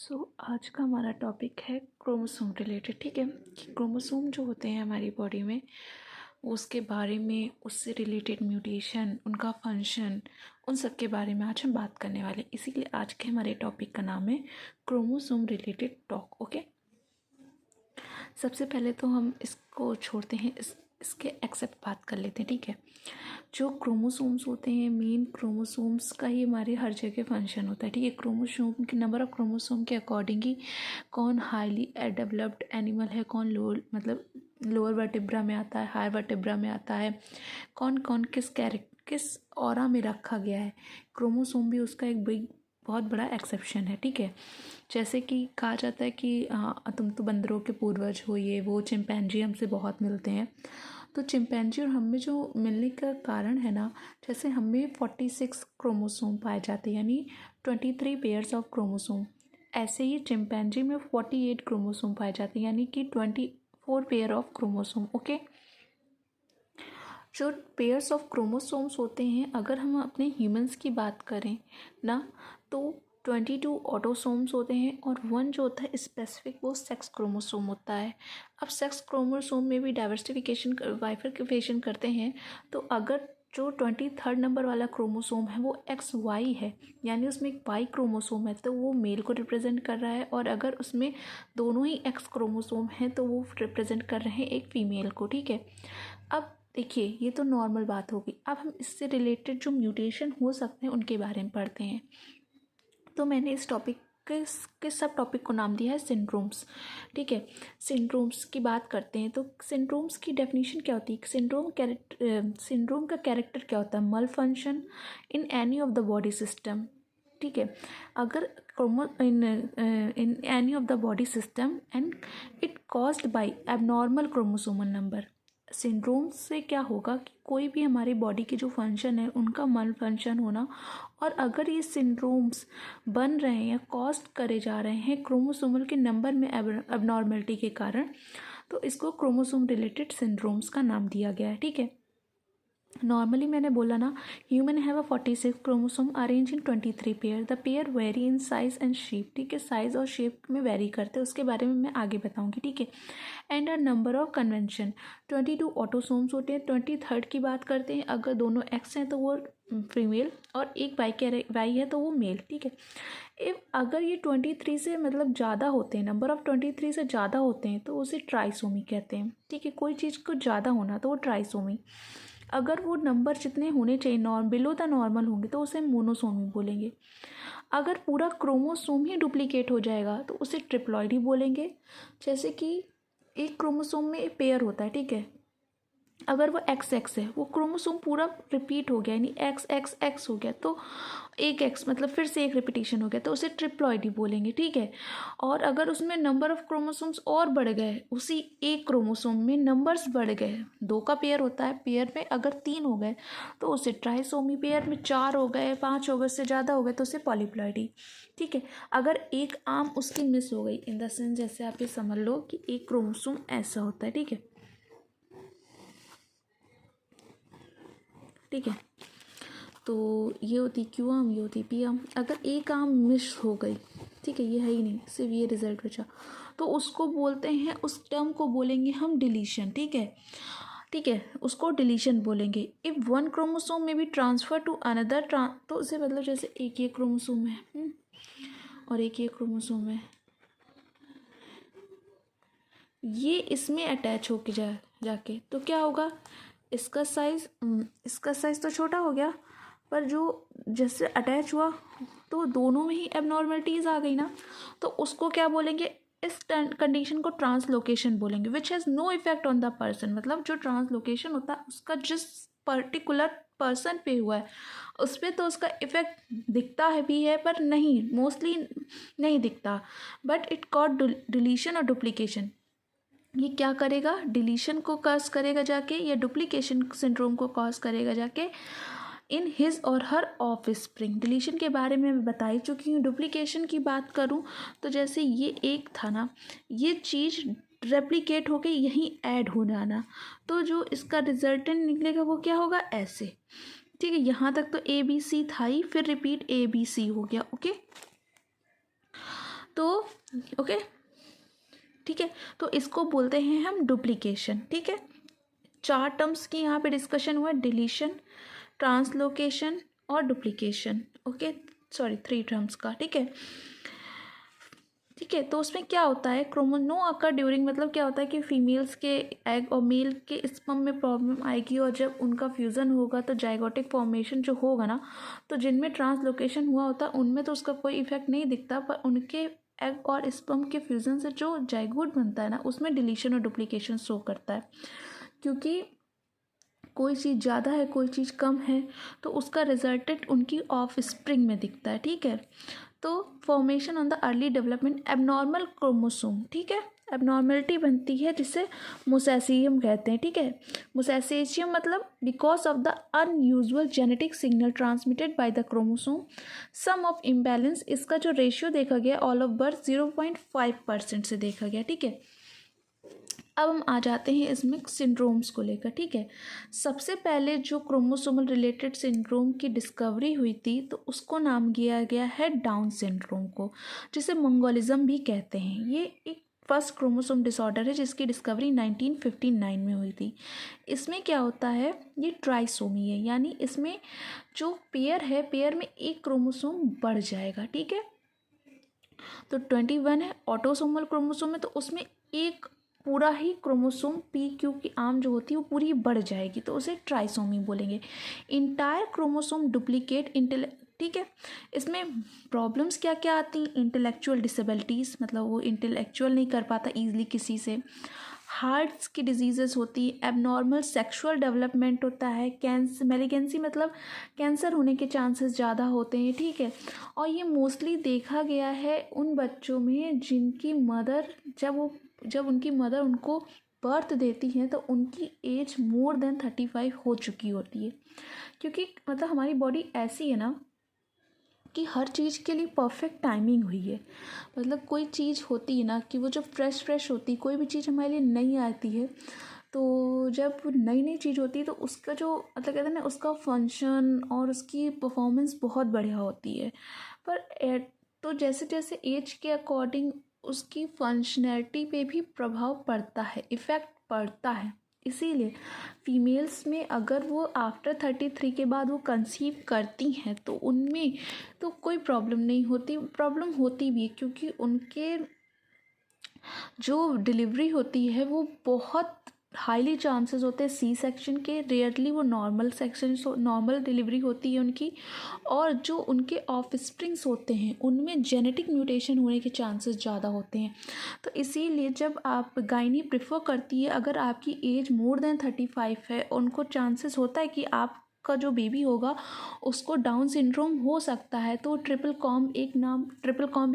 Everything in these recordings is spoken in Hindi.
आज का हमारा टॉपिक है क्रोमोसोम रिलेटेड। ठीक है कि क्रोमोसोम जो होते हैं हमारी बॉडी में, उसके बारे में, उससे रिलेटेड म्यूटेशन, उनका फंक्शन, उन सब के बारे में आज हम बात करने वाले। इसीलिए आज के हमारे टॉपिक का नाम है क्रोमोसोम रिलेटेड टॉक। ओके, सबसे पहले तो हम इसको छोड़ते हैं, इसके एक्सेप्ट बात कर लेते हैं। ठीक है, जो क्रोमोसोम्स होते हैं, मेन क्रोमोसोम्स का ही हमारे हर जगह फंक्शन होता है। ठीक है, क्रोमोसोम के नंबर ऑफ क्रोमोसोम के अकॉर्डिंग ही कौन हाईली डेवलप्ड एनिमल है, कौन लोअर वर्टेब्रा में आता है, हायर वर्टेब्रा में आता है, कौन कौन किस ऑरा में रखा गया है। क्रोमोसोम भी उसका एक बहुत बड़ा एक्सेप्शन है। ठीक है, जैसे कि कहा जाता है कि तुम तो बंदरों के पूर्वज हो, ये वो चिंपैंजी हमसे बहुत मिलते हैं। तो चिंपैंजी और हमें जो मिलने का कारण है ना, जैसे हमें 46 क्रोमोसोम पाए जाते हैं, यानी 23 पेयर्स ऑफ क्रोमोसोम। ऐसे ही चिंपैंजी में 48 क्रोमोसोम पाए जाते हैं, यानी कि 24 पेयर ऑफ क्रोमोसोम। ओके, जो पेयर्स ऑफ क्रोमोसोम्स होते हैं, अगर हम अपने ह्यूमंस की बात करें ना, तो 22 ऑटोसोम्स होते हैं और 1 जो होता है स्पेसिफिक, वो सेक्स क्रोमोसोम होता है। अब सेक्स क्रोमोसोम में भी डाइवर्सिफिकेशन बाइफरकेशन करते हैं। तो अगर जो 23rd नंबर वाला क्रोमोसोम है वो XY है, यानी उसमें एक Y क्रोमोसोम है, तो वो मेल को रिप्रेजेंट कर रहा है। और अगर उसमें दोनों ही X क्रोमोसोम हैं तो वो रिप्रेजेंट कर रहे हैं एक फीमेल को। ठीक है, अब देखिए, ये तो नॉर्मल बात होगी। अब हम इससे रिलेटेड जो म्यूटेशन हो सकते हैं उनके बारे में पढ़ते हैं। तो मैंने इस टॉपिक के सब टॉपिक को नाम दिया है सिंड्रोम्स। ठीक है, सिंड्रोम्स की बात करते हैं। तो सिंड्रोम्स की डेफिनेशन क्या होती है? सिंड्रोम का कैरेक्टर क्या होता है? मल function in any of the body system. ठीक है, अगर in any of the body system and it caused by abnormal chromosomal number. Syndrome से क्या होगा कि कोई भी हमारी बॉडी के जो फंक्शन है उनका मल फंक्शन होना, और अगर ये सिंड्रोम्स बन रहे हैं या कॉज करे जा रहे हैं क्रोमोसोमल के नंबर में एबनॉर्मलिटी के कारण, तो इसको क्रोमोसोम रिलेटेड सिंड्रोम्स का नाम दिया गया है। ठीक है, नॉर्मली मैंने बोला ना, human have 46 chromosome arrange in 23 pair. The pair very in size and shape. ठीक है, साइज और शेप में वेरी करते हैं, उसके बारे में मैं आगे बताऊंगी। ठीक है, and a number of convention 22 autosomes होते हैं। 23rd की बात करते हैं, अगर दोनों एक्स हैं तो वो फीमेल, और एक वाई है तो वो मेल। ठीक है, अगर ये 23 से मतलब ज़्यादा होते हैं, नंबर ऑफ 23 से ज़्यादा होते हैं, तो उसे ट्राइसोमी कहते हैं। ठीक है, कोई चीज़ को ज़्यादा होना तो वो ट्राइसोमी। अगर वो नंबर जितने होने चाहिए बिलो द नॉर्मल होंगे तो उसे मोनोसोमी बोलेंगे। अगर पूरा क्रोमोसोम ही डुप्लीकेट हो जाएगा तो उसे ट्रिप्लॉइडी बोलेंगे। जैसे कि एक क्रोमोसोम में एक पेयर होता है। ठीक है, अगर वो XX है, वो क्रोमोसोम पूरा रिपीट हो गया, यानी XX हो गया, तो एक X मतलब फिर से एक रिपीटिशन हो गया, तो उसे ट्रिप्लॉइडी बोलेंगे। ठीक है, और अगर उसमें नंबर ऑफ क्रोमोसोम्स और बढ़ गए, उसी एक क्रोमोसोम में नंबर्स बढ़ गए, 2 का पेयर होता है, पेयर में अगर 3 हो गए तो उसे ट्राइसोमी, पेयर में 4 हो गए, 5 हो गए, उससे ज़्यादा हो गए तो उसे पॉलीप्लॉइडी। ठीक है, अगर एक आर्म उसकी मिस हो गई, इन द सेंस जैसे आप ये समझ लो कि एक क्रोमोसोम ऐसा होता है। ठीक है, ठीक है, तो ये होती क्यू आर्म, ये होती पी आर्म। अगर एक आर्म मिस हो गई, ठीक है, ये है ही नहीं, सिर्फ ये रिजल्ट बचा, तो उसको बोलते हैं, उस टर्म को बोलेंगे हम डिलीशन। ठीक है, ठीक है, उसको डिलीशन बोलेंगे। इफ़ 1 क्रोमोसोम में बी ट्रांसफ़र टू अनदर, तो उसे मतलब जैसे एक ये क्रोमोसोम है और एक ये क्रोमोसोम है, ये इसमें अटैच होके जाके तो क्या होगा, इसका साइज़ तो छोटा हो गया, पर जो जैसे अटैच हुआ तो दोनों में ही एबनॉर्मलिटीज़ आ गई ना, तो उसको क्या बोलेंगे, इस कंडीशन को ट्रांसलोकेशन बोलेंगे। Which has no effect on the person, मतलब जो ट्रांसलोकेशन होता है उसका जिस पर्टिकुलर पर्सन पे हुआ है उस पर तो उसका इफेक्ट दिखता है भी है, पर नहीं, मोस्टली नहीं दिखता। बट इट कॉट डिलीशन और डुप्लीकेशन। ये क्या करेगा, डिलीशन को कॉज करेगा जाके, या डुप्लीकेशन सिंड्रोम को कॉज करेगा जाके इन हिज और हर ऑफ स्प्रिंग। डिलीशन के बारे में मैं बता ही चुकी हूँ। डुप्लीकेशन की बात करूँ तो जैसे ये एक था ना, ये चीज़ रेप्लिकेट होके यहीं ऐड हो जाना, तो जो इसका रिजल्टेंट निकलेगा वो क्या होगा, ऐसे। ठीक है, यहाँ तक तो ABC था ही, फिर रिपीट ABC हो गया। ओके, तो ओके, ठीक है, तो इसको बोलते हैं हम डुप्लीकेशन। ठीक है, 4 टर्म्स की यहाँ पे डिस्कशन हुआ, डिलीशन, ट्रांसलोकेशन और डुप्लीकेशन। ओके, सॉरी 3 टर्म्स का। ठीक है, ठीक है, तो उसमें क्या होता है, नो अकर ड्यूरिंग, मतलब क्या होता है कि फीमेल्स के एग और मेल के स्पर्म में प्रॉब्लम आएगी, और जब उनका फ्यूज़न होगा तो जाइगोटिक फॉर्मेशन जो होगा ना, तो जिनमें ट्रांसलोकेशन हुआ होता है उनमें तो उसका कोई इफेक्ट नहीं दिखता, पर उनके एग और स्पर्म के फ्यूज़न से जो जाइगोट बनता है ना, उसमें डिलीशन और डुप्लीकेशन शो करता है। क्योंकि कोई चीज़ ज़्यादा है, कोई चीज़ कम है, तो उसका रिजल्टेंट उनकी ऑफ स्प्रिंग में दिखता है। ठीक है, तो formation on the early development abnormal chromosome. ठीक है, एबनॉर्मलिटी बनती है जिसे मोसेसियम कहते हैं। ठीक है, मोसेसियम मतलब because of the unusual genetic signal transmitted by the chromosome some of imbalance. इसका जो रेशियो देखा गया ऑल ऑफ बर्थ 0.5% से देखा गया। ठीक है, अब हम आ जाते हैं इसमें सिंड्रोम्स को लेकर। ठीक है, सबसे पहले जो क्रोमोसोमल रिलेटेड सिंड्रोम की डिस्कवरी हुई थी तो उसको नाम दिया गया है डाउन सिंड्रोम को, जिसे मंगोलिज्म भी कहते हैं। ये एक फर्स्ट क्रोमोसोम डिसऑर्डर है जिसकी डिस्कवरी 1959 में हुई थी। इसमें क्या होता है, ये ट्राइसोमी है, यानी इसमें जो पेयर है, पेयर में एक क्रोमोसोम बढ़ जाएगा। ठीक है, तो 21 है ऑटोसोमल क्रोमोसोम है, तो उसमें एक पूरा ही क्रोमोसोम पी क्यू की आर्म जो होती है वो पूरी बढ़ जाएगी, तो उसे ट्राइसोमी बोलेंगे। इंटायर क्रोमोसोम डुप्लीकेट ठीक है, इसमें प्रॉब्लम्स क्या क्या आती हैं, इंटेलेक्चुअल डिसेबिलिटीज़, मतलब वो इंटेलेक्चुअल नहीं कर पाता ईजिली किसी से, हार्ट्स की डिजीज़ेस होती है, एबनॉर्मल सेक्सुअल डेवलपमेंट होता है, कैंसर मेलिगेंसी मतलब कैंसर होने के चांसेस ज़्यादा होते हैं। ठीक है, और ये मोस्टली देखा गया है उन बच्चों में जिनकी मदर जब उनकी मदर उनको बर्थ देती हैं तो उनकी एज मोर देन 35 हो चुकी होती है। क्योंकि मतलब हमारी बॉडी ऐसी है ना कि हर चीज़ के लिए परफेक्ट टाइमिंग हुई है। मतलब कोई चीज़ होती है ना कि वो जब फ्रेश होती है, कोई भी चीज़ हमारे लिए नई आती है, तो जब नई चीज़ होती है तो उसका जो मतलब कहते हैं ना, उसका फंक्शन और उसकी परफॉर्मेंस बहुत बढ़िया होती है। पर तो जैसे जैसे एज के अकॉर्डिंग उसकी फंक्शनैलिटी पे भी प्रभाव पड़ता है, इफ़ेक्ट पड़ता है। इसीलिए फीमेल्स में अगर वो आफ्टर 33 के बाद वो कंसीव करती हैं तो उनमें तो कोई प्रॉब्लम नहीं होती, प्रॉब्लम होती भी है क्योंकि उनके जो डिलीवरी होती है वो बहुत हाईली चांसेस होते हैं सी सेक्शन के, रेयरली वो नॉर्मल डिलीवरी होती है उनकी। और जो उनके ऑफ स्प्रिंग्स होते हैं उनमें जेनेटिक म्यूटेशन होने के चांसेस ज़्यादा होते हैं। तो इसीलिए जब आप गायनी प्रेफर करती है, अगर आपकी एज मोर देन 35 है, उनको चांसेस होता है कि आप का जो बेबी होगा उसको डाउन सिंड्रोम हो सकता है, तो ट्रिपल कॉम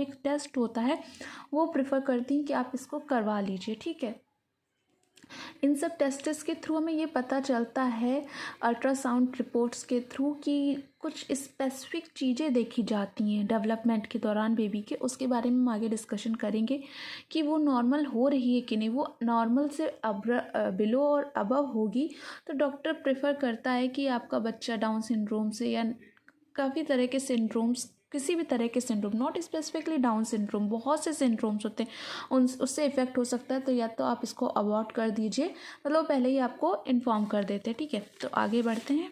एक टेस्ट होता है, वो प्रेफर करती हैं कि आप इसको करवा लीजिए। ठीक है, इन सब टेस्ट्स के थ्रू हमें ये पता चलता है अल्ट्रासाउंड रिपोर्ट्स के थ्रू कि कुछ स्पेसिफिक चीज़ें देखी जाती हैं डेवलपमेंट के दौरान बेबी के, उसके बारे में हम आगे डिस्कशन करेंगे कि वो नॉर्मल हो रही है कि नहीं। वो नॉर्मल से बिलो और अबव होगी तो डॉक्टर प्रेफर करता है कि आपका बच्चा डाउन सिंड्रोम से या काफ़ी तरह के सिंड्रोम्स, किसी भी तरह के syndrome, not specifically down syndrome, बहुत से सिंड्रोम्स होते हैं उससे इफ़ेक्ट हो सकता है, तो या तो आप इसको अवॉइड कर दीजिए, मतलब पहले ही आपको इन्फॉर्म कर देते हैं। ठीक है, तो आगे बढ़ते हैं।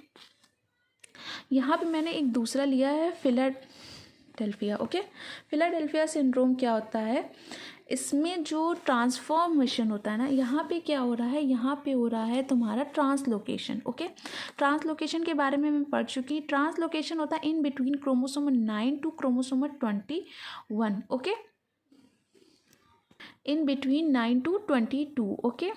यहाँ पे मैंने एक दूसरा लिया है फिलाडेल्फिया। ओके, फिलाडेल्फिया सिंड्रोम क्या होता है, इसमें जो ट्रांसफॉर्मेशन होता है ना, यहाँ पे क्या हो रहा है, यहाँ पे हो रहा है तुम्हारा ट्रांसलोकेशन। ओके, ट्रांसलोकेशन के बारे में मैं पढ़ चुकी। ट्रांसलोकेशन होता है in between chromosome 9 to chromosome 21। Okay, in between 9 to 22। Okay,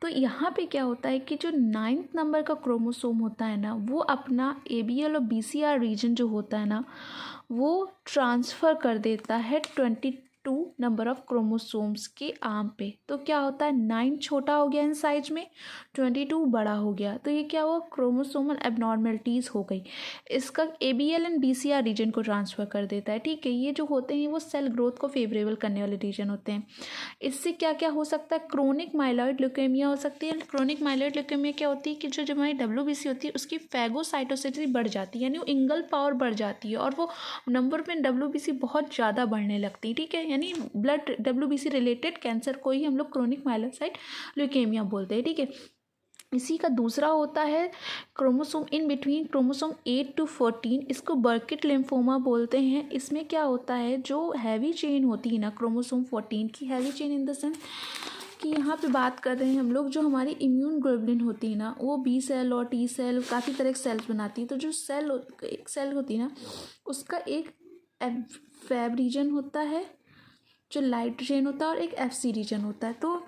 तो यहाँ पे क्या होता है कि जो 9th नंबर का क्रोमोसोम होता है ना, वो अपना ABL और BCR रीजन जो होता है ना, वो ट्रांसफ़र कर देता है 22 नंबर ऑफ क्रोमोसोम्स के आर्म पे। तो क्या होता है 9 छोटा हो गया इन साइज में, 22 बड़ा हो गया। तो ये क्या हुआ, क्रोमोसोमल एबनॉर्मलिटीज़ हो गई। इसका ABL एंड BCR रीजन को ट्रांसफ़र कर देता है। ठीक है, ये जो होते हैं वो सेल ग्रोथ को फेवरेबल करने वाले रीजन होते हैं। इससे क्या क्या हो सकता है, क्रोनिक माइलॉइड ल्यूकेमिया हो सकती है। क्रोनिक माइलॉइड ल्यूकेमिया क्या होती है कि जो हमारी WBC होती है उसकी फैगोसाइटोसिटी बढ़ जाती है, यानी वो इंगल पावर बढ़ जाती है और वो नंबर में WBC बहुत ज़्यादा बढ़ने लगती है। ठीक है, यानी ब्लड WBC रिलेटेड कैंसर को ही हम लोग क्रोनिक माइलोसाइट ल्यूकेमिया बोलते हैं। ठीक है, इसी का दूसरा होता है chromosome in between chromosome 8 to 14, इसको बर्किट लिम्फोमा बोलते हैं। इसमें क्या होता है, जो हैवी चेन होती है ना क्रोमोसोम 14 की, heavy chain in the sense कि यहाँ पे बात कर रहे हैं हम लोग, जो हमारी इम्यून ग्लोबुलिन होती है ना वो B सेल और T सेल काफ़ी तरह के सेल्स बनाती है। तो जो एक सेल होती है ना उसका एक फैब रीजन होता है जो लाइट चेन होता है और एक FC रीजन होता है। तो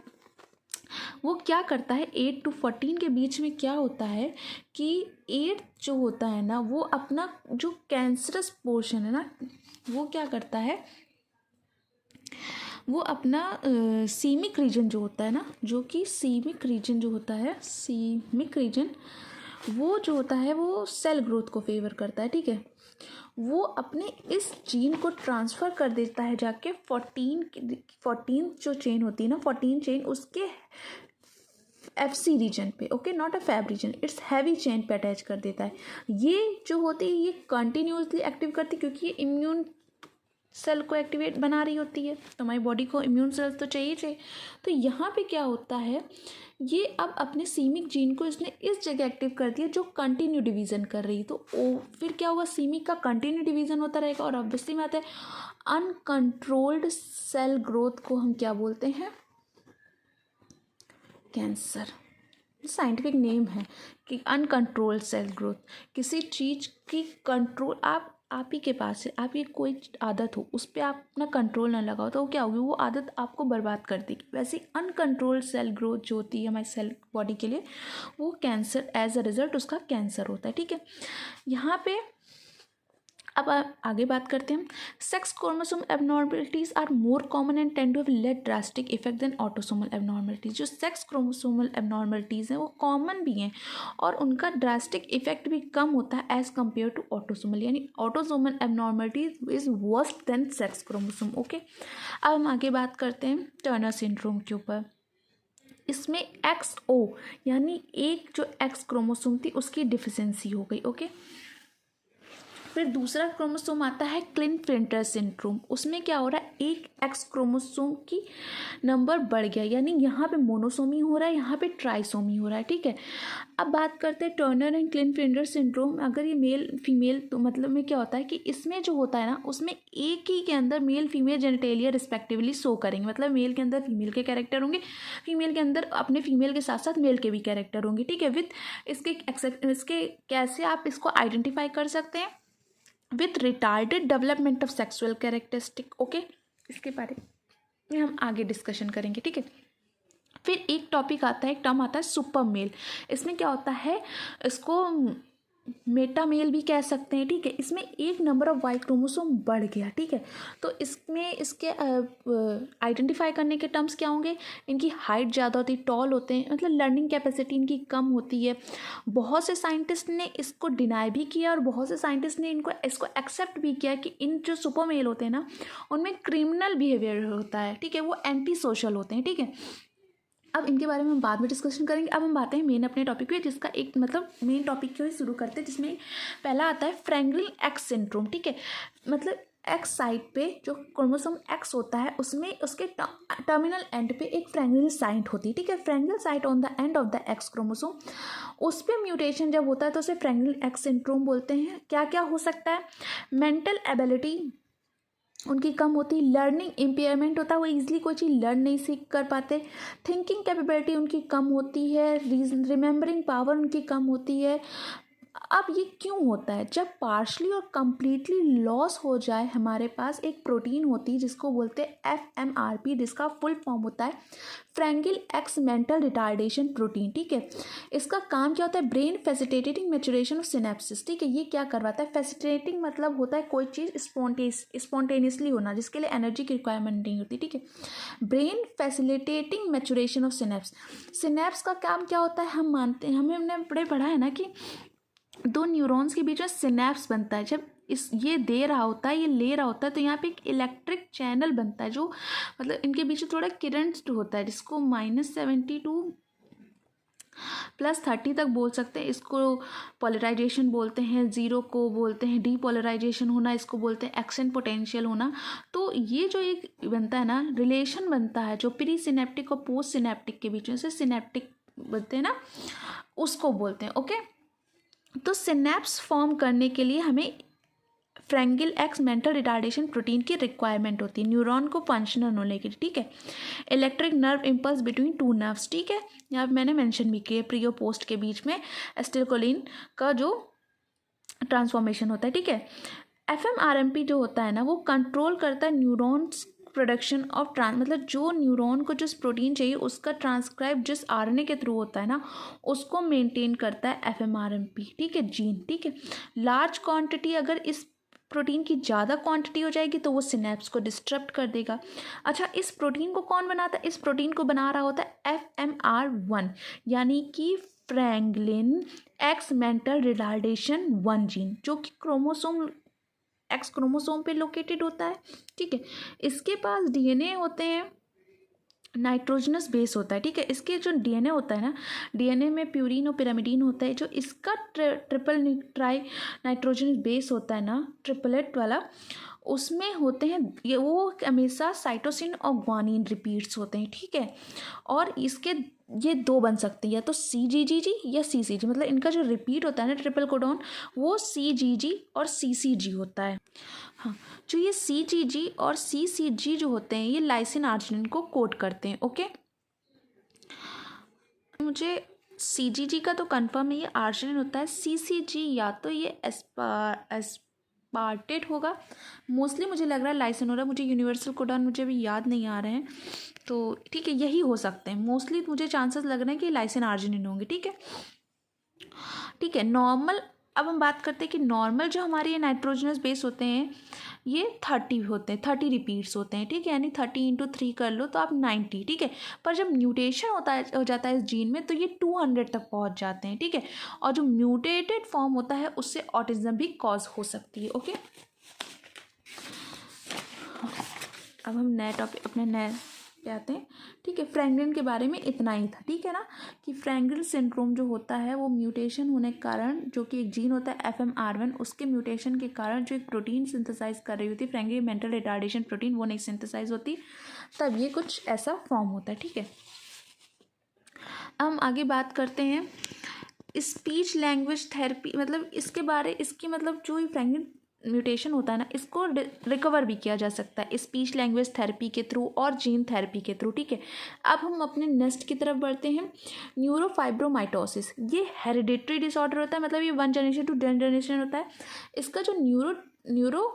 वो क्या करता है 8 to 14 के बीच में क्या होता है कि 8 जो होता है ना वो अपना जो कैंसरस पोर्शन है ना वो क्या करता है, वो अपना सीमिक रीजन जो होता है ना, जो कि सीमिक रीजन जो होता है, सीमिक रीजन वो जो होता है वो सेल ग्रोथ को फेवर करता है। ठीक है, वो अपने इस जीन को ट्रांसफ़र कर देता है जाके 14 जो चेन होती है ना 14 चेन उसके FC रीजन पे। Okay, not a fab region, it's heavy chain पे अटैच कर देता है। ये जो होती है ये कंटिन्यूसली एक्टिव करती है क्योंकि ये इम्यून सेल को एक्टिवेट बना रही होती है। तो हमारी बॉडी को इम्यून सेल्स तो चाहिए। तो यहाँ पे क्या होता है, ये अब अपने सीमिक जीन को इसने इस जगह एक्टिव कर दिया जो कंटिन्यू डिवीज़न कर रही है। तो फिर क्या होगा, सीमिक का कंटिन्यू डिवीज़न होता रहेगा और ऑब्वियसली में आता है अनकंट्रोल्ड सेल ग्रोथ को हम क्या बोलते हैं, कैंसर। साइंटिफिक नेम है कि अनकंट्रोल्ड सेल ग्रोथ। किसी चीज़ की कंट्रोल आप ही के पास है, आप ये कोई आदत हो उस पर आप अपना कंट्रोल ना लगाओ तो क्या होगी, वो आदत आपको बर्बाद कर देगी। वैसे अनकंट्रोल्ड सेल ग्रोथ जो होती है हमारी सेल बॉडी के लिए वो कैंसर, एज अ रिजल्ट उसका कैंसर होता है। ठीक है, यहाँ पे अब आगे बात करते हैं। Sex chromosome abnormalities are more common and tend to have less drastic effect than autosomal abnormalities. जो सेक्स क्रोमोसोमल एबनॉर्मलिटीज़ हैं वो कॉमन भी हैं और उनका ड्रास्टिक इफेक्ट भी कम होता है एज़ कम्पेयर टू ऑटोसोमल, यानी autosomal abnormalities is worst then sex chromosome. Okay, अब हम आगे बात करते हैं टर्नर सिंड्रोम के ऊपर। इसमें XO यानी एक जो X क्रोमोसोम थी उसकी डिफिशेंसी हो गई। ओके, फिर दूसरा क्रोमोसोम आता है क्लिन-फ्लिंटर सिंड्रोम। उसमें क्या हो रहा है, एक X क्रोमोसोम की नंबर बढ़ गया, यानी यहाँ पे मोनोसोमी हो रहा है, यहाँ पे ट्राइसोमी हो रहा है। ठीक है, अब बात करते हैं टर्नर एंड क्लिन-फ्लिंटर सिंड्रोम। अगर ये मेल फीमेल तो मतलब में क्या होता है कि इसमें जो होता है ना उसमें एक ही के अंदर male female genitalia respectively show करेंगे। मतलब मेल के अंदर फीमेल के कैरेक्टर होंगे, फीमेल के अंदर अपने फीमेल के साथ साथ मेल के भी कैरेक्टर होंगे। ठीक है, विथ इसके कैसे आप इसको आइडेंटिफाई कर सकते हैं, with retarded development of sexual characteristic. Okay, इसके बारे में हम आगे डिस्कशन करेंगे। ठीक है, फिर एक टॉपिक आता है, एक टर्म आता है सुपर मेल। इसमें क्या होता है, इसको मेटा मेल भी कह सकते हैं। ठीक है, इसमें एक नंबर ऑफ वाई क्रोमोसोम बढ़ गया। ठीक है, तो इसमें इसके आइडेंटिफाई करने के टर्म्स क्या होंगे, इनकी हाइट ज़्यादा होती है, टॉल होते हैं, मतलब लर्निंग कैपेसिटी इनकी कम होती है। बहुत से साइंटिस्ट ने इसको डिनाई भी किया और बहुत से साइंटिस्ट ने इसको एक्सेप्ट भी किया कि इन जो सुपर मेल होते हैं ना उनमें क्रिमिनल बिहेवियर होता है। ठीक है, वो एंटी सोशल होते हैं। ठीक है, अब इनके बारे में हम बाद में डिस्कशन करेंगे। अब हम बातें हैं मेन अपने टॉपिक पे, जिसका एक मतलब मेन टॉपिक को ही शुरू करते हैं, जिसमें पहला आता है फ्रैंगल एक्स सिंड्रोम। ठीक है, मतलब एक्स साइड पे जो क्रोमोसोम एक्स होता है उसमें उसके टर्मिनल एंड पे एक फ्रैंगल साइट होती है। ठीक है, fragile site on the end of the X chromosome, उस पर म्यूटेशन जब होता है तो उसे फ्रैंगल एक्स सिंड्रोम बोलते हैं। क्या क्या हो सकता है, मेंटल एबिलिटी उनकी कम होती, लर्निंग इम्पेयरमेंट होता है, वो ईजिली कोई चीज़ लर्न नहीं सीख कर पाते, थिंकिंग कैपेबिलिटी उनकी कम होती है, रिमेंबरिंग पावर उनकी कम होती है, अब ये क्यों होता है? जब पार्शली और कम्प्लीटली लॉस हो जाए हमारे पास एक प्रोटीन होती है जिसको बोलते हैं FMRP, जिसका फुल फॉर्म होता है फ्रैंगिल एक्स मेंटल रिटार्डेशन प्रोटीन, ठीक है। इसका काम क्या होता है? Brain facilitating maturation of synapses, ठीक है। ये क्या करवाता है? फैसिलिटेटिंग मतलब होता है कोई चीज़ स्पॉन्टेनियसली होना जिसके लिए एनर्जी की रिक्वायरमेंट नहीं होती, ठीक है। Brain facilitating maturation of synapse का काम क्या होता है? हम मानते हैं, हमने बड़े पढ़ा है ना कि दो न्यूरॉन्स के बीच में सिनेप्स बनता है। जब ये दे रहा होता है, ये ले रहा होता है, तो यहाँ पे एक इलेक्ट्रिक चैनल बनता है जो मतलब इनके बीच में थोड़ा करंट होता है, जिसको -72 +30 तक बोल सकते हैं। इसको पोलराइजेशन बोलते हैं, ज़ीरो को बोलते हैं डीपोलराइजेशन होना, इसको बोलते हैं एक्शन पोटेंशियल होना। तो ये जो एक बनता है ना, रिलेशन बनता है जो प्री सिनेप्टिक और पोस्ट सिनेप्टिक के बीच में से सिनेप्टिक बनते हैं ना, उसको बोलते हैं। ओके, तो सिनेप्स फॉर्म करने के लिए हमें फ्रैंगिल एक्स मेंटल रिटार्डेशन प्रोटीन की रिक्वायरमेंट होती है न्यूरॉन को फंक्शनल होने के लिए, ठीक है। Electric nerve impulse between two nerves, ठीक है। यहाँ पे मैंने मेंशन भी किया प्री और पोस्ट के बीच में एसिटिलकोलिन का जो ट्रांसफॉर्मेशन होता है, ठीक है। FMRMP जो होता है ना, वो कंट्रोल करता है न्यूरॉन्स प्रोडक्शन ऑफ मतलब जो न्यूरॉन को जिस प्रोटीन चाहिए उसका ट्रांसक्राइब जिस RNA के थ्रू होता है ना, उसको मेंटेन करता है FMRMP, ठीक है, जीन, ठीक है। लार्ज क्वांटिटी अगर इस प्रोटीन की ज़्यादा क्वांटिटी हो जाएगी तो वो सिनेप्स को डिस्टर्ब कर देगा। अच्छा, इस प्रोटीन को कौन बनाता है? इस प्रोटीन को बना रहा होता है FMR1, यानी कि फ्रैंगलिन एक्स मेंटल रिटार्डेशन 1 जीन, जो कि क्रोमोसोम एक्स क्रोमोसोम पे लोकेटेड होता है, ठीक है। इसके पास DNA होते हैं, नाइट्रोजनस बेस होता है, ठीक है। इसके जो DNA होता है ना, DNA में प्यूरिन और पिरामिडीन होता है। जो इसका ट्रिपल ट्राई नाइट्रोजनस बेस होता है ना, ट्रिपलेट वाला, उसमें होते हैं ये वो हमेशा साइटोसिन और ग्वानिन रिपीट्स होते हैं, ठीक है। और इसके ये दो बन सकते हैं, या तो CGG या CCG, मतलब इनका जो रिपीट होता है ना ट्रिपल कोडॉन, वो CGG और CCG होता है। हाँ, जो ये CGG और CCG जो होते हैं ये लाइसिन आर्जिनिन को कोड करते हैं। ओके, मुझे CGG का तो कंफर्म है ये आर्जिनिन होता है। CCG या तो ये एस्पार्टेट होगा, मोस्टली मुझे लग रहा है लाइसिन हो रहा है, मुझे यूनिवर्सल कोडॉन मुझे अभी याद नहीं आ रहे हैं, तो ठीक है यही हो सकते हैं। मोस्टली मुझे चांसेस लग रहे हैं कि लाइसिन आर्जिनिन होंगे, ठीक है, ठीक है। नॉर्मल, अब हम बात करते हैं कि नॉर्मल जो हमारे ये नाइट्रोजनस बेस होते हैं ये 30 होते हैं, 30 रिपीट्स होते हैं, ठीक है, यानी 30 × 3 कर लो तो आप 90, ठीक है। पर जब म्यूटेशन हो जाता है इस जीन में तो ये 200 तक पहुंच जाते हैं, ठीक है। और जो म्यूटेटेड फॉर्म होता है उससे ऑटिज्म भी कॉज हो सकती है। ओके, अब हम नए टॉपिक अपने नए पे आते हैं, ठीक है। फ्रैंगलिन के बारे में इतना ही था, ठीक है ना, कि फ्रैंगल सिंड्रोम जो होता है वो म्यूटेशन होने के कारण, जो कि एक जीन होता है FMR1, उसके म्यूटेशन के कारण जो एक प्रोटीन सिंथेसाइज कर रही होती है फ्रैंगल मेंटल रिटार्डेशन प्रोटीन, वो नहीं सिंथेसाइज होती, तब ये कुछ ऐसा फॉर्म होता है, ठीक है। हम आगे बात करते हैं स्पीच लैंग्वेज थेरेपी, मतलब इसकी मतलब जो फ्रैंगल म्यूटेशन होता है ना, इसको रिकवर भी किया जा सकता है स्पीच लैंग्वेज थेरेपी के थ्रू और जीन थेरेपी के थ्रू, ठीक है। अब हम अपने नेक्स्ट की तरफ बढ़ते हैं, न्यूरोफाइब्रोमाइटोसिस। ये हेरिडिटरी डिसऑर्डर होता है, मतलब ये 1 जनरेशन टू 10 जनरेशन होता है। इसका जो न्यूरो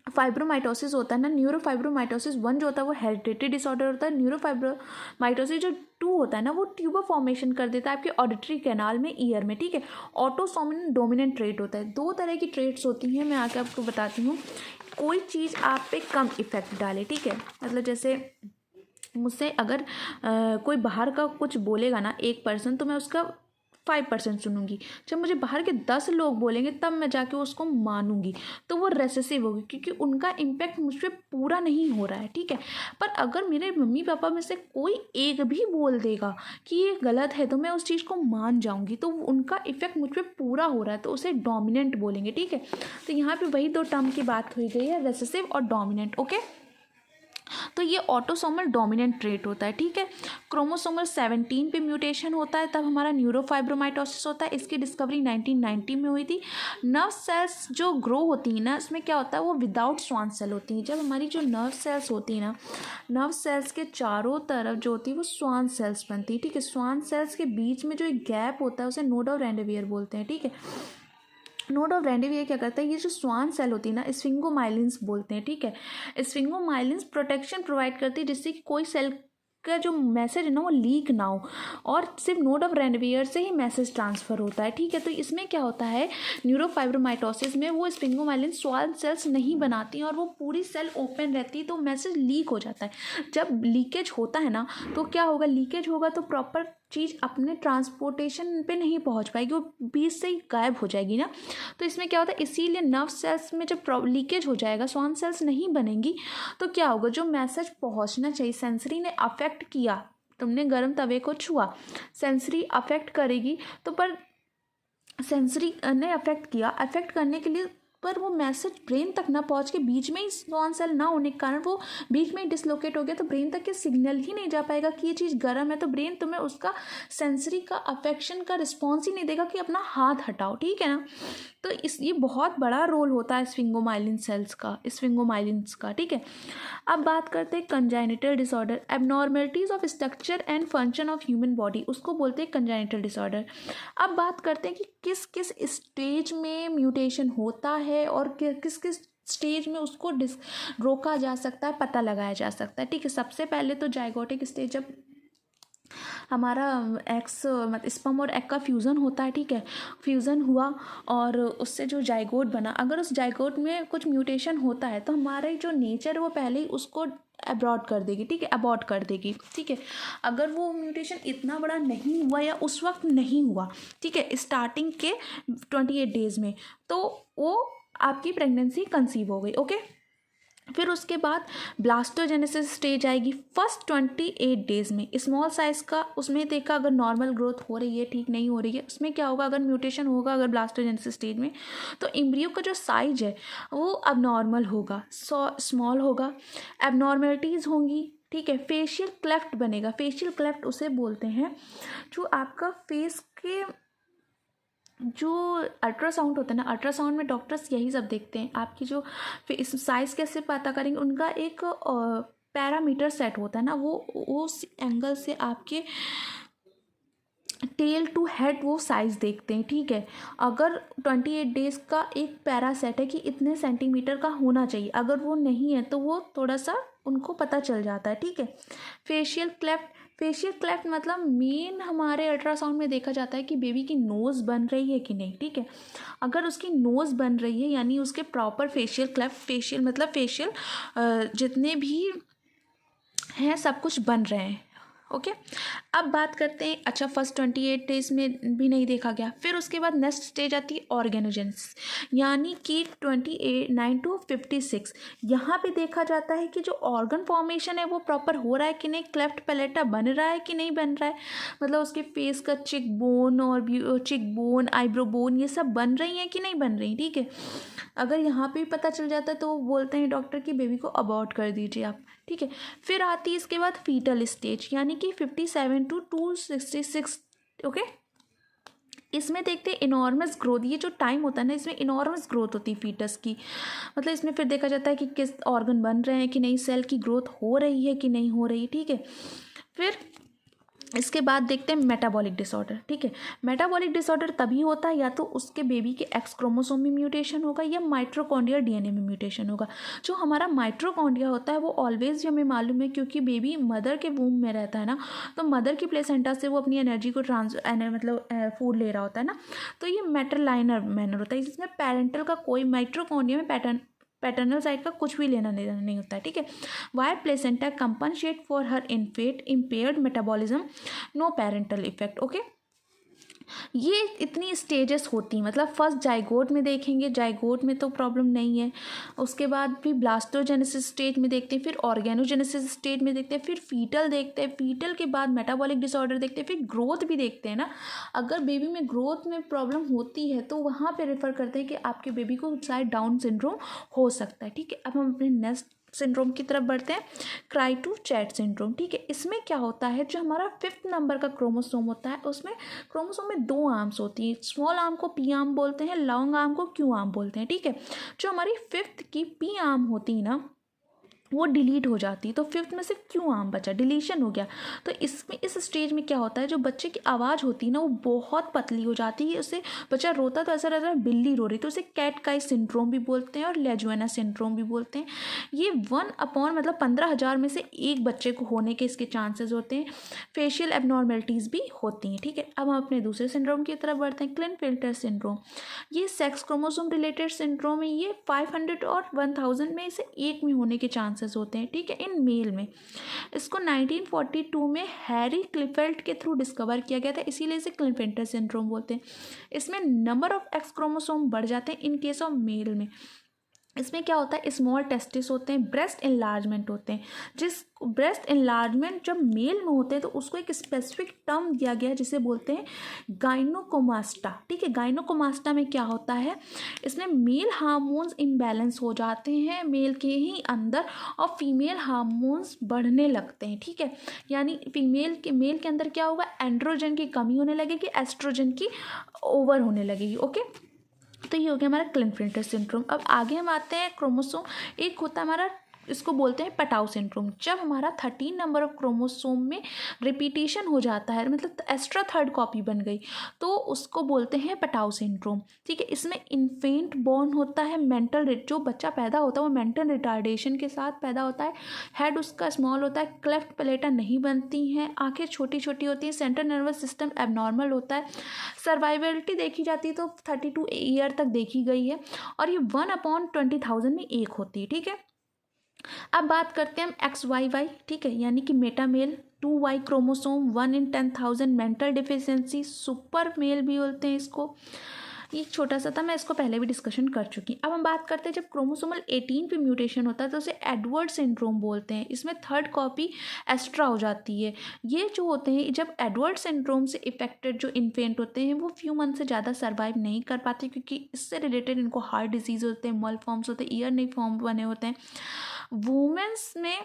फाइब्रोमाइटोसिस होता है ना, न्यूरोफाइब्रोमाइटोसिस 1 जो होता है वो हेरिडिटरी डिसऑर्डर होता है। न्यूरोफाइब्रोमाइटोसिस जो 2 होता है ना, वो ट्यूबर फॉर्मेशन कर देता है आपके ऑडिटरी कैनाल में, ईयर में, ठीक है। ऑटोसोमिन डोमिनेंट ट्रेट होता है। 2 तरह की ट्रेट्स होती हैं, मैं आके आपको बताती हूँ। कोई चीज़ आप पे कम इफेक्ट डाले, ठीक है, मतलब जैसे मुझसे अगर कोई बाहर का कुछ बोलेगा ना एक पर्सन, तो मैं उसका 5% सुनूंगी। जब मुझे बाहर के 10 लोग बोलेंगे तब मैं जाके उसको मानूंगी, तो वो रेसेसिव होगी, क्योंकि उनका इम्पैक्ट मुझ पर पूरा नहीं हो रहा है, ठीक है। पर अगर मेरे मम्मी पापा में से कोई एक भी बोल देगा कि ये गलत है तो मैं उस चीज़ को मान जाऊंगी, तो उनका इफेक्ट मुझ पर पूरा हो रहा है, तो उसे डोमिनेंट बोलेंगे, ठीक है। तो यहाँ पर वही 2 टर्म की बात हुई गई है, रेसेसिव और डोमिनेंट। ओके, तो ये ऑटोसोमल डोमिनेंट ट्रेट होता है, ठीक है। क्रोमोसोमल 17 पे म्यूटेशन होता है, तब हमारा न्यूरोफाइब्रोमाइटोसिस होता है। इसकी डिस्कवरी 1990 में हुई थी। नर्व सेल्स जो ग्रो होती हैं ना, इसमें क्या होता है, वो विदाउट स्वान सेल होती हैं। जब हमारी जो नर्व सेल्स होती हैं ना, नर्व सेल्स के चारों तरफ जो होती है वो स्वान सेल्स बनती है, ठीक है। स्वान सेल्स के बीच में जो एक गैप होता है उसे नोड और एंडोवियर बोलते हैं, ठीक है। नोड ऑफ रेंडेवियर क्या करता है, ये जो स्वान सेल होती है ना, स्फिंगोमाइलिन्स बोलते हैं, ठीक है। स्फिंगोमाइलिन्स प्रोटेक्शन प्रोवाइड करती है जिससे कि कोई सेल का जो मैसेज है ना वो लीक ना हो, और सिर्फ नोड ऑफ रेंडवियर से ही मैसेज ट्रांसफ़र होता है, ठीक है। तो इसमें क्या होता है, न्यूरोफाइब्रोमाइटोसिस में वो स्फिंगोमाइलिन स्वान सेल्स नहीं बनाती और वो पूरी सेल ओपन रहती है, तो मैसेज लीक हो जाता है। जब लीकेज होता है ना तो क्या होगा, लीकेज होगा तो प्रॉपर चीज़ अपने ट्रांसपोर्टेशन पे नहीं पहुंच पाएगी, वो बीच से ही गायब हो जाएगी ना। तो इसमें क्या होता है, इसीलिए नर्व सेल्स में जब लीकेज हो जाएगा, स्वान सेल्स नहीं बनेंगी, तो क्या होगा, जो मैसेज पहुंचना चाहिए, सेंसरी ने अफेक्ट किया, तुमने गर्म तवे को छुआ, सेंसरी अफेक्ट करेगी, तो पर सेंसरी ने अफेक्ट किया, अफेक्ट करने के लिए पर वो मैसेज ब्रेन तक ना पहुंच के बीच में ही स्वान सेल ना होने के कारण वो बीच में ही डिसलोकेट हो गया, तो ब्रेन तक के सिग्नल ही नहीं जा पाएगा कि ये चीज़ गर्म है, तो ब्रेन तुम्हें उसका सेंसरी का अफेक्शन का रिस्पॉन्स ही नहीं देगा कि अपना हाथ हटाओ, ठीक है ना। तो ये बहुत बड़ा रोल होता है स्फिंगोमाइलिन सेल्स का, स्फिंगोमाइलिन्स का, ठीक है। अब बात करते हैं congenital disorder, abnormalities of structure and function of human body, उसको बोलते हैं कंजाइनिटल डिसऑर्डर। अब बात करते हैं कि किस किस स्टेज में म्यूटेशन होता है और किस किस स्टेज में उसको रोका जा सकता है, पता लगाया जा सकता है, ठीक है। सबसे पहले तो जाइगोटिक स्टेज, जब हमारा एक्स मतलब स्पर्म और एग का फ्यूज़न होता है, ठीक है, फ्यूज़न हुआ और उससे जो जाइगोट बना, अगर उस जाइगोट में कुछ म्यूटेशन होता है तो हमारे जो नेचर है वो पहले ही उसको अब्रॉड कर देगी, ठीक है, अबॉर्ट कर देगी, ठीक है। अगर वो म्यूटेशन इतना बड़ा नहीं हुआ या उस वक्त नहीं हुआ, ठीक है, स्टार्टिंग के 28 डेज में, तो वो आपकी प्रेगनेंसी कंसीव हो गई, ओके। फिर उसके बाद ब्लास्टोजेनेसिस स्टेज आएगी फर्स्ट 28 डेज़ में, स्मॉल साइज़ का, उसमें देखा अगर नॉर्मल ग्रोथ हो रही है, ठीक नहीं हो रही है, उसमें क्या होगा, अगर म्यूटेशन होगा अगर ब्लास्टोजेनेसिस स्टेज में, तो एम्ब्रियो का जो साइज है वो अब नॉर्मल होगा, स्मॉल होगा, एबनॉर्मलिटीज़ होंगी, ठीक है। फेशियल क्लेफ्ट बनेगा, फेशियल क्लेफ्ट उसे बोलते हैं जो आपका फेस के जो अल्ट्रासाउंड होता है ना, अल्ट्रासाउंड में डॉक्टर्स यही सब देखते हैं, आपकी जो साइज़ कैसे पता करेंगे, उनका एक पैरामीटर सेट होता है ना, वो उस एंगल से आपके टेल टू हेड वो साइज़ देखते हैं, ठीक है। अगर 28 डेज़ का एक पैरा सेट है कि इतने सेंटीमीटर का होना चाहिए, अगर वो नहीं है तो वो थोड़ा सा उनको पता चल जाता है, ठीक है। फेशियल क्लेफ्ट, फेशियल क्लेफ्ट मतलब मेन हमारे अल्ट्रासाउंड में देखा जाता है कि बेबी की नोज़ बन रही है कि नहीं, ठीक है। अगर उसकी नोज़ बन रही है यानी उसके प्रॉपर फेशियल क्लेफ्ट, फेशियल मतलब फेशियल जितने भी हैं सब कुछ बन रहे हैं, ओके। अब बात करते हैं, अच्छा फर्स्ट 28 डेज़ में भी नहीं देखा गया, फिर उसके बाद नेक्स्ट स्टेज आती है ऑर्गेनोजेनेसिस, यानी कि 29 to 56, यहाँ पे देखा जाता है कि जो ऑर्गन फॉर्मेशन है वो प्रॉपर हो रहा है कि नहीं, क्लेफ्ट पैलेटा बन रहा है कि नहीं बन रहा है, मतलब उसके फेस का चिक बोन और चिक बोन, आईब्रो बोन, ये सब बन रही हैं कि नहीं बन रही, ठीक है। अगर यहाँ पे भी पता चल जाता है तो बोलते हैं डॉक्टर कि बेबी को अबॉर्ट कर दीजिए आप, ठीक है। फिर आती है इसके बाद फीटल स्टेज, यानी कि 57 to 266, ओके। इसमें देखते हैं इनॉर्मस ग्रोथ, ये जो टाइम होता है ना इसमें इनॉर्मस ग्रोथ होती है फीटस की, मतलब इसमें फिर देखा जाता है कि किस ऑर्गन बन रहे हैं कि नहीं, सेल की ग्रोथ हो रही है कि नहीं हो रही, ठीक है। फिर इसके बाद देखते हैं मेटाबॉलिक डिसऑर्डर, ठीक है। मेटाबॉलिक डिसऑर्डर तभी होता है या तो उसके बेबी के एक्स क्रोमोसोम में म्यूटेशन होगा या माइट्रोकॉन्ड्रियल डीएनए में म्यूटेशन होगा। जो हमारा माइट्रोकॉन्ड्रिया होता है वो ऑलवेज हमें मालूम है क्योंकि बेबी मदर के वूम में रहता है ना, तो मदर की प्लेसेंटा से वो अपनी एनर्जी को मतलब फूड ले रहा होता है ना, तो ये मैटरलाइनर मैनर होता है, जिसमें पेरेंटल का कोई माइट्रोकॉन्ड्रिया में पैटर्नल साइड का कुछ भी लेना देना नहीं होता है, ठीक है। Why placenta compensate for her infant impaired metabolism, no parental effect, okay. ये इतनी स्टेजेस होती हैं, मतलब फर्स्ट जाइगोट में देखेंगे, जाइगोट में तो प्रॉब्लम नहीं है, उसके बाद फिर ब्लास्टोजेनेसिस स्टेज में देखते हैं, फिर ऑर्गेनोजेनेसिस स्टेज में देखते हैं, फिर फीटल देखते हैं, फीटल के बाद मेटाबॉलिक डिसऑर्डर देखते हैं, फिर ग्रोथ भी देखते हैं ना। अगर बेबी में ग्रोथ में प्रॉब्लम होती है तो वहाँ पे रेफ़र करते हैं कि आपके बेबी को शायद डाउन सिंड्रोम हो सकता है, ठीक है। अब हम अपने नेक्स्ट सिंड्रोम की तरफ बढ़ते हैं, क्राई टू चैट सिंड्रोम, ठीक है। इसमें क्या होता है, जो हमारा 5th नंबर का क्रोमोसोम होता है उसमें क्रोमोसोम में 2 आर्म्स होती हैं, स्मॉल आर्म को पी आर्म बोलते हैं, लॉन्ग आर्म को क्यू आर्म बोलते हैं, ठीक है। जो हमारी 5th की पी आर्म होती है ना, वो डिलीट हो जाती है। तो फिफ्थ में सिर्फ क्यों आर्म बचा, डिलीशन हो गया। तो इसमें इस स्टेज में क्या होता है, जो बच्चे की आवाज़ होती है ना वो बहुत पतली हो जाती है, उससे बच्चा रोता तो ऐसा रहता है बिल्ली रो रही, तो उसे कैट काई सिंड्रोम भी बोलते हैं और लेजुएना सिंड्रोम भी बोलते हैं। ये 1 मतलब 15,000 में से एक बच्चे को होने के इसके चांसेस होते हैं। फेशियल एबनॉर्मेलिटीज़ भी होती हैं, ठीक है। अब हम अपने दूसरे सिंड्रोम की तरफ बढ़ते हैं, क्लिनफिल्टर सिंड्रोम। ये सेक्स क्रोमोसोम रिलेटेड सिंड्रोम है। ये 500 और 1000 में से एक में होने के चांसेस होते हैं, ठीक है, इन मेल में। इसको 1942 में हैरी क्लिफेल्ट के थ्रू डिस्कवर किया गया था, इसीलिए इसे क्लिनफिल्टर सिंड्रोम बोलते हैं। इसमें नंबर ऑफ एक्स क्रोमोसोम बढ़ जाते हैं इन केस ऑफ मेल में। इसमें क्या होता है, स्मॉल टेस्टिस होते हैं, ब्रेस्ट इनलार्जमेंट होते हैं। जिस ब्रेस्ट इनलार्जमेंट जब मेल में होते हैं तो उसको एक स्पेसिफिक टर्म दिया गया है जिसे बोलते हैं गाइनोकोमास्टा, ठीक है। गाइनोकोमास्टा में क्या होता है, इसमें मेल हार्मोन्स इम्बैलेंस हो जाते हैं मेल के ही अंदर और फीमेल हार्मोन्स बढ़ने लगते हैं, ठीक है। यानी मेल के अंदर क्या होगा, एंड्रोजन की कमी होने लगेगी, एस्ट्रोजन की ओवर होने लगेगी, ओके। तो ये हो गया हमारा क्लिनफिल्टर सिंड्रोम। अब आगे हम आते हैं क्रोमोसोम, एक होता है हमारा, इसको बोलते हैं पटाउ सिंड्रोम। जब हमारा 13 नंबर ऑफ क्रोमोसोम में रिपीटेशन हो जाता है, मतलब एक्स्ट्रा थर्ड कॉपी बन गई, तो उसको बोलते हैं पटाउ सिंड्रोम, ठीक है। इसमें इन्फेंट बॉर्न होता है, मेंटल, जो बच्चा पैदा होता है वो मेंटल रिटार्डेशन के साथ पैदा होता है। हेड उसका स्मॉल होता है, क्लेफ्ट प्लेटा नहीं बनती हैं, आंखें छोटी छोटी होती हैं, सेंट्रल नर्वस सिस्टम एबनॉर्मल होता है। सर्वाइवलिटी देखी जाती है तो 32 ईयर तक देखी गई है और ये 1/20,000 में एक होती है, ठीक है। अब बात करते हैं हम XYY, ठीक है, यानी कि meta male, 2Y chromosome, 1 in 10,000, mental deficiency, super male भी बोलते हैं इसको। ये छोटा सा था, मैं इसको पहले भी डिस्कशन कर चुकी। अब हम बात करते हैं जब क्रोमोसोमल 18 पे म्यूटेशन होता है तो उसे एडवर्ड सिंड्रोम बोलते हैं। इसमें थर्ड कॉपी एक्स्ट्रा हो जाती है। ये जो होते हैं, जब एडवर्ड सिंड्रोम से इफेक्टेड जो इन्फेंट होते हैं वो फ्यू मंथ से ज़्यादा सर्वाइव नहीं कर पाते, क्योंकि इससे रिलेटेड इनको हार्ट डिजीज़ होते हैं, मल फॉर्म्स होते हैं, ईयर नहीं फॉर्म बने होते हैं। वुमेन्स में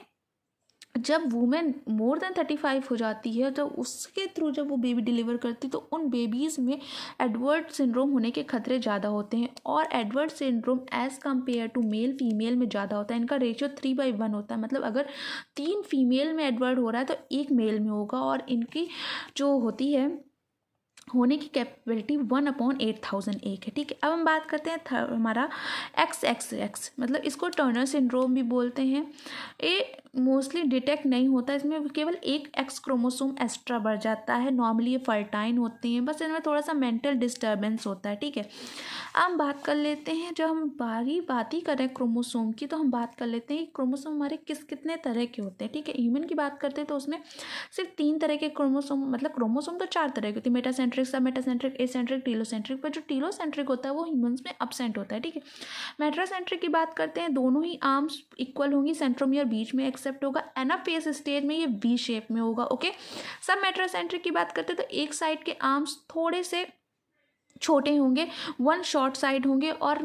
जब वुमेन मोर देन 35 हो जाती है तो उसके थ्रू जब वो बेबी डिलीवर करती है तो उन बेबीज़ में एडवर्ड सिंड्रोम होने के खतरे ज़्यादा होते हैं। और Edward syndrome as compare to male female में ज़्यादा होता है। इनका रेशियो 3/1 होता है, मतलब अगर 3 फीमेल में एडवर्ड हो रहा है तो 1 मेल में होगा। और इनकी जो होती है होने की कैपेबिलिटी 1/8000 एक है, ठीक है। अब हम बात करते हैं हमारा XXX, मतलब इसको टर्नर सिंड्रोम भी बोलते हैं। ये मोस्टली डिटेक्ट नहीं होता, इसमें केवल एक एक्स क्रोमोसोम एक्स्ट्रा बढ़ जाता है। नॉर्मली ये फर्टाइन होते हैं, बस इनमें थोड़ा सा मेंटल डिस्टर्बेंस होता है, ठीक है। अब हम बात कर लेते हैं, जब हम बात ही करें क्रोमोसोम की तो हम बात कर लेते हैं कि क्रोमोसोम हमारे कितने तरह के होते हैं, ठीक है। ह्यूमन की बात करते हैं तो उसमें सिर्फ 3 तरह के क्रोमोसोम, मतलब क्रोमोसोम तो 4 तरह के होते हैं, मेटासेंट्रिक, सब मेटासेंट्रिक, एसेंट्रिक, टीलोसेंट्रिक। पर जो टीलोसेंट्रिक होता है वो ह्यूमंस में एब्सेंट होता है, ठीक है। मेट्रासेंट्रिक की बात करते हैं, दोनों ही आर्म्स इक्वल होंगी, सेंट्रोमियर बीच में एक्सेप्ट होगा, एनाफेज स्टेज में ये वी शेप में होगा, ओके। सब मेट्रासेंट्रिक की बात करते हैं तो एक साइड के आर्म्स थोड़े से छोटे होंगे, 1 शॉर्ट साइड होंगे और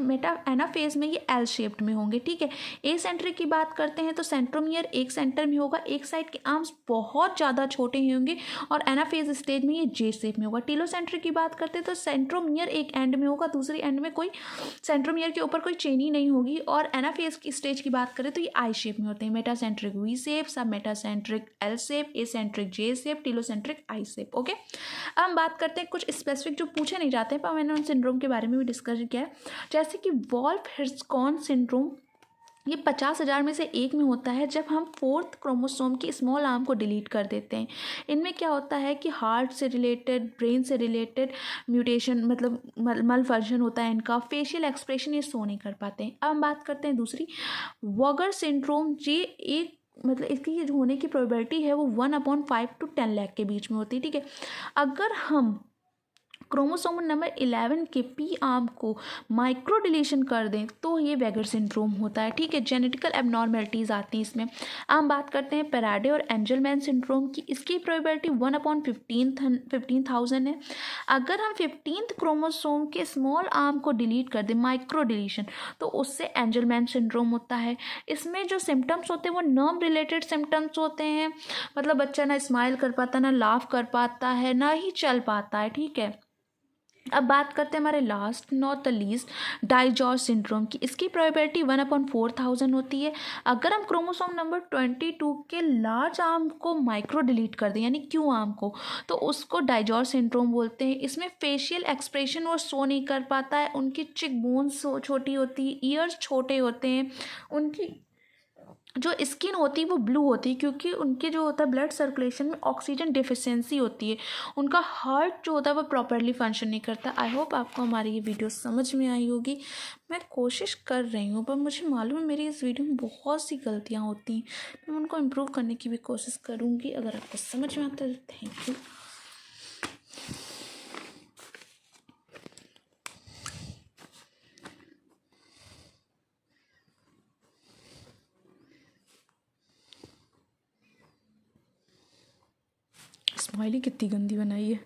एनाफेज में ये एल शेप्ड में होंगे, ठीक है। एसेंट्रिक की बात करते हैं तो सेंट्रोमियर एक सेंटर में होगा, एक साइड के आर्म्स बहुत ज़्यादा छोटे होंगे और एनाफेज स्टेज में ये जे शेप में होगा। टीलोसेंट्रिक की बात करते हैं तो सेंट्रोमियर एक एंड में होगा, दूसरी एंड में कोई सेंट्रोमियर के ऊपर कोई चेन ही नहीं होगी। और एनाफेज की स्टेज की बात करें तो ये आई शेप में होते हैं। Metacentric V shape, sub metacentric L shape, acrocentric J shape, telocentric I shape, okay. अब हम बात करते हैं कुछ स्पेसिफिक जो पूछे नहीं जाते पर मैंने उन सिंड्रोम के बारे में भी डिस्कस किया है, जैसे कि वोल्फ-हिर्स्चकॉर्न सिंड्रोम। ये 50,000 में से एक में होता है जब हम 4th क्रोमोसोम की स्मॉल आर्म को डिलीट कर देते हैं। इनमें क्या होता है कि हार्ट से रिलेटेड, ब्रेन से रिलेटेड म्यूटेशन, मतलब मल फंक्शन होता है इनका, फेशियल एक्सप्रेशन ये शो नहीं कर पाते हैं। अब हम बात करते हैं दूसरी, वॉगर सिंड्रोम। ये एक मतलब इसकी जो होने की प्रोबेबिलिटी है वो 1/5 to 10 लाख के बीच में होती है, ठीक है। अगर हम क्रोमोसोम नंबर 11 के पी आर्म को माइक्रो डिलीशन कर दें तो ये वेगर सिंड्रोम होता है, ठीक है। जेनेटिकल एबनॉर्मेलिटीज़ आती हैं इसमें। हम बात करते हैं पेराडे और एंजलमैन सिंड्रोम की। इसकी प्रोबेबिलिटी 1/15,000 है। अगर हम 15th क्रोमोसोम के स्मॉल आर्म को डिलीट कर दें, माइक्रो डिलीशन, तो उससे एंजलमैन सिंड्रोम होता है। इसमें जो सिम्टम्स होते हैं वो नर्व रिलेटेड सिम्टम्स होते हैं, मतलब बच्चा ना स्माइल कर पाता, ना लाफ कर पाता है, ना ही चल पाता है, ठीक है। अब बात करते हैं हमारे last not the least DiGeorge syndrome की। इसकी प्रोबेबिलिटी 1/4000 होती है। अगर हम क्रोमोसोम नंबर 22 के लार्ज आर्म को माइक्रो डिलीट कर दें, यानी क्यू आर्म को, तो उसको डाइजॉर्ज सिंड्रोम बोलते हैं। इसमें फेशियल एक्सप्रेशन वो शो नहीं कर पाता है, उनकी चिक बोन्स छोटी होती है, ईयर्स छोटे होते हैं, उनकी जो स्किन होती है वो ब्लू होती है क्योंकि उनके जो होता है ब्लड सर्कुलेशन में ऑक्सीजन डिफिशियंसी होती है। उनका हार्ट जो होता है वो प्रॉपरली फंक्शन नहीं करता। आई होप आपको हमारी ये वीडियो समझ में आई होगी। मैं कोशिश कर रही हूँ, पर मुझे मालूम है मेरी इस वीडियो में बहुत सी गलतियाँ होती हैं। मैं उनको इम्प्रूव करने की भी कोशिश करूँगी। अगर आपको समझ में आता है तो थैंक यू। स्माइली कितनी गंदी बनाई है।